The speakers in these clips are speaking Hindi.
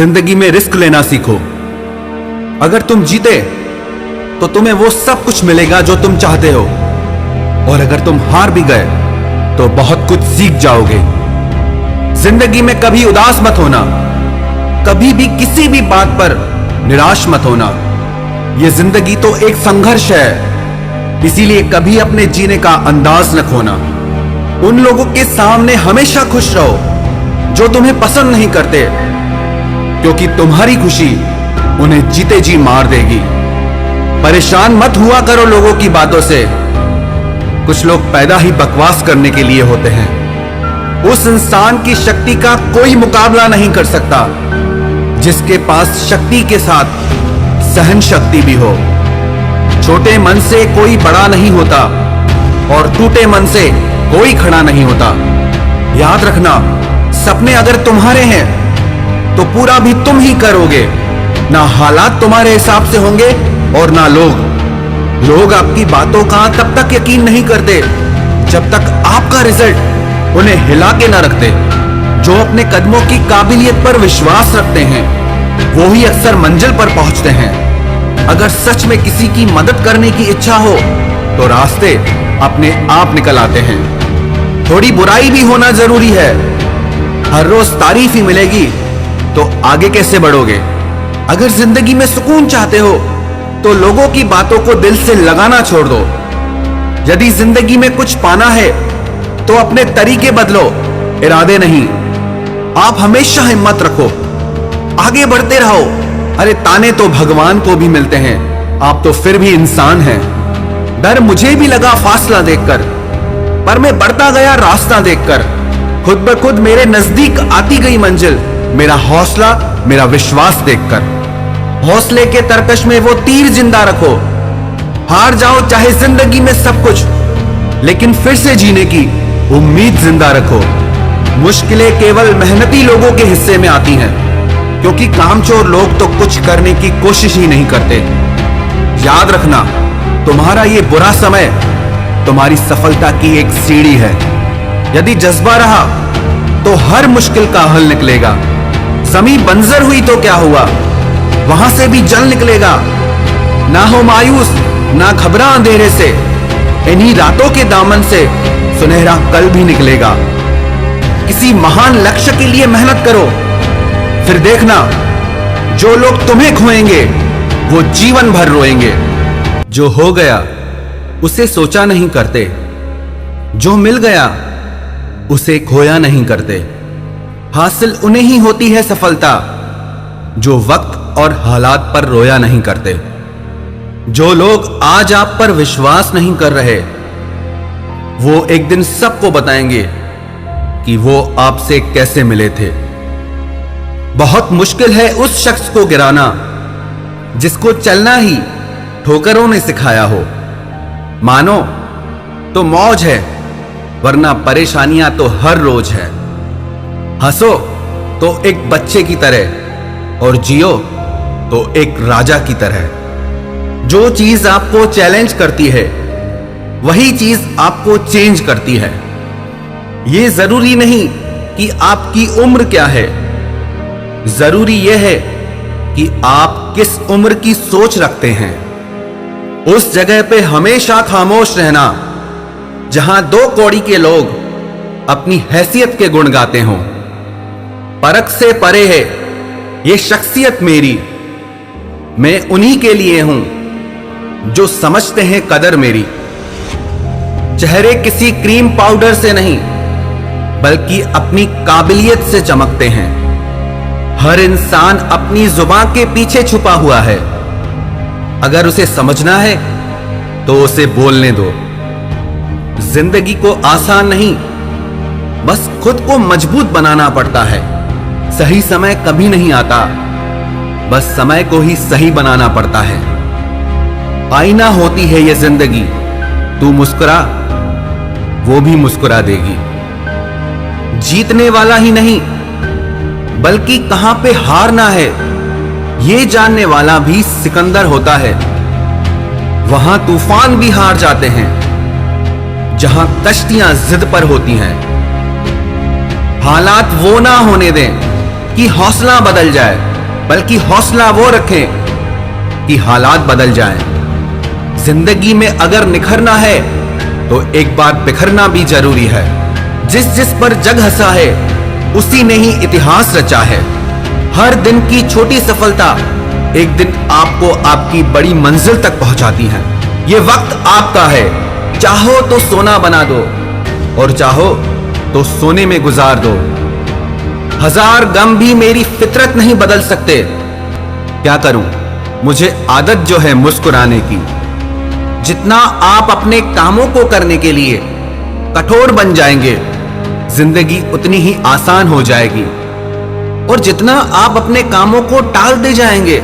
जिंदगी में रिस्क लेना सीखो। अगर तुम जीते तो तुम्हें वो सब कुछ मिलेगा जो तुम चाहते हो, और अगर तुम हार भी गए तो बहुत कुछ सीख जाओगे। जिंदगी में कभी उदास मत होना, कभी भी किसी भी बात पर निराश मत होना। यह जिंदगी तो एक संघर्ष है, इसीलिए कभी अपने जीने का अंदाज न खोना। उन लोगों के सामने हमेशा खुश रहो जो तुम्हें पसंद नहीं करते, क्योंकि तुम्हारी खुशी उन्हें जीते जी मार देगी। परेशान मत हुआ करो लोगों की बातों से, कुछ लोग पैदा ही बकवास करने के लिए होते हैं। उस इंसान की शक्ति का कोई मुकाबला नहीं कर सकता जिसके पास शक्ति के साथ सहन शक्ति भी हो। छोटे मन से कोई बड़ा नहीं होता और टूटे मन से कोई खड़ा नहीं होता। याद रखना, सपने अगर तुम्हारे हैं तो पूरा भी तुम ही करोगे। ना हालात तुम्हारे हिसाब से होंगे और ना लोग आपकी बातों का तब तक यकीन नहीं करते जब तक आपका रिजल्ट उन्हें हिला के ना रखते। जो अपने कदमों की काबिलियत पर विश्वास रखते हैं वो ही अक्सर मंजिल पर पहुंचते हैं। अगर सच में किसी की मदद करने की इच्छा हो तो रास्ते अपने आप निकल आते हैं। थोड़ी बुराई भी होना जरूरी है। हर रोज तारीफ ही मिलेगी तो आगे कैसे बढ़ोगे? अगर जिंदगी में सुकून चाहते हो तो लोगों की बातों को दिल से लगाना छोड़ दो। यदि जिंदगी में कुछ पाना है तो अपने तरीके बदलो, इरादे नहीं। आप हमेशा हिम्मत रखो, आगे बढ़ते रहो। अरे ताने तो भगवान को भी मिलते हैं, आप तो फिर भी इंसान हैं। डर मुझे भी लगा फासला देखकर, पर मैं बढ़ता गया रास्ता देखकर। खुद ब खुद मेरे नजदीक आती गई मंजिल, मेरा हौसला, मेरा विश्वास देखकर। हौसले के तरकश में वो तीर जिंदा रखो। हार जाओ चाहे जिंदगी में सब कुछ, लेकिन फिर से जीने की उम्मीद जिंदा रखो। मुश्किलें केवल मेहनती लोगों के हिस्से में आती हैं, क्योंकि कामचोर लोग तो कुछ करने की कोशिश ही नहीं करते। याद रखना, तुम्हारा ये बुरा समय तुम्हारी सफलता की एक सीढ़ी है। यदि जज्बा रहा तो हर मुश्किल का हल निकलेगा। जमीन बंजर हुई तो क्या हुआ, वहां से भी जल निकलेगा। ना हो मायूस, ना घबरा अंधेरे से, इन्हीं रातों के दामन से सुनहरा कल भी निकलेगा। किसी महान लक्ष्य के लिए मेहनत करो, फिर देखना जो लोग तुम्हें खोएंगे वो जीवन भर रोएंगे। जो हो गया उसे सोचा नहीं करते, जो मिल गया उसे खोया नहीं करते। हासिल उन्हें ही होती है सफलता जो वक्त और हालात पर रोया नहीं करते। जो लोग आज आप पर विश्वास नहीं कर रहे वो एक दिन सबको बताएंगे कि वो आपसे कैसे मिले थे। बहुत मुश्किल है उस शख्स को गिराना जिसको चलना ही ठोकरों ने सिखाया हो। मानो तो मौज है, वरना परेशानियां तो हर रोज है। हंसो तो एक बच्चे की तरह और जियो तो एक राजा की तरह। जो चीज आपको चैलेंज करती है वही चीज आपको चेंज करती है। यह जरूरी नहीं कि आपकी उम्र क्या है, जरूरी यह है कि आप किस उम्र की सोच रखते हैं। उस जगह पे हमेशा खामोश रहना जहां दो कौड़ी के लोग अपनी हैसियत के गुण गाते हों। परख से परे है ये शख्सियत मेरी, मैं उन्हीं के लिए हूं जो समझते हैं कदर मेरी। चेहरे किसी क्रीम पाउडर से नहीं बल्कि अपनी काबिलियत से चमकते हैं। हर इंसान अपनी जुबान के पीछे छुपा हुआ है, अगर उसे समझना है तो उसे बोलने दो। जिंदगी को आसान नहीं, बस खुद को मजबूत बनाना पड़ता है। सही समय कभी नहीं आता, बस समय को ही सही बनाना पड़ता है। आईना होती है ये जिंदगी, तू मुस्कुरा वो भी मुस्कुरा देगी। जीतने वाला ही नहीं बल्कि कहां पे हारना है ये जानने वाला भी सिकंदर होता है। वहां तूफान भी हार जाते हैं जहां कश्तियां जिद पर होती हैं। हालात वो ना होने दें कि हौसला बदल जाए, बल्कि हौसला वो रखें कि हालात बदल जाएं। जिंदगी में अगर निखरना है तो एक बार बिखरना भी जरूरी है। जिस जिस पर जग हंसा है उसी ने ही इतिहास रचा है। हर दिन की छोटी सफलता एक दिन आपको आपकी बड़ी मंजिल तक पहुंचाती है। ये वक्त आपका है, चाहो तो सोना बना दो और चाहो तो सोने में गुजार दो। हजार गम भी मेरी फितरत नहीं बदल सकते। क्या करूं, मुझे आदत जो है मुस्कुराने की। जितना आप अपने कामों को करने के लिए कठोर बन जाएंगे, जिंदगी उतनी ही आसान हो जाएगी। और जितना आप अपने कामों को टालते जाएंगे,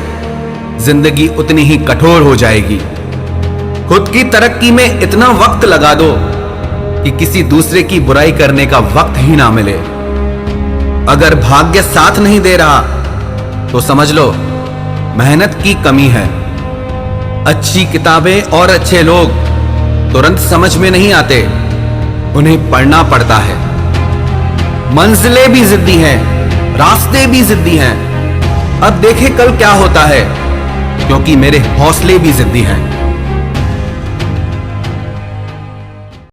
जिंदगी उतनी ही कठोर हो जाएगी। खुद की तरक्की में इतना वक्त लगा दो कि किसी दूसरे की बुराई करने का वक्त ही ना मिले। अगर भाग्य साथ नहीं दे रहा तो समझ लो मेहनत की कमी है। अच्छी किताबें और अच्छे लोग तुरंत समझ में नहीं आते, उन्हें पढ़ना पड़ता है। मंजिलें भी जिद्दी हैं, रास्ते भी जिद्दी हैं। अब देखें कल क्या होता है, क्योंकि मेरे हौसले भी जिद्दी हैं।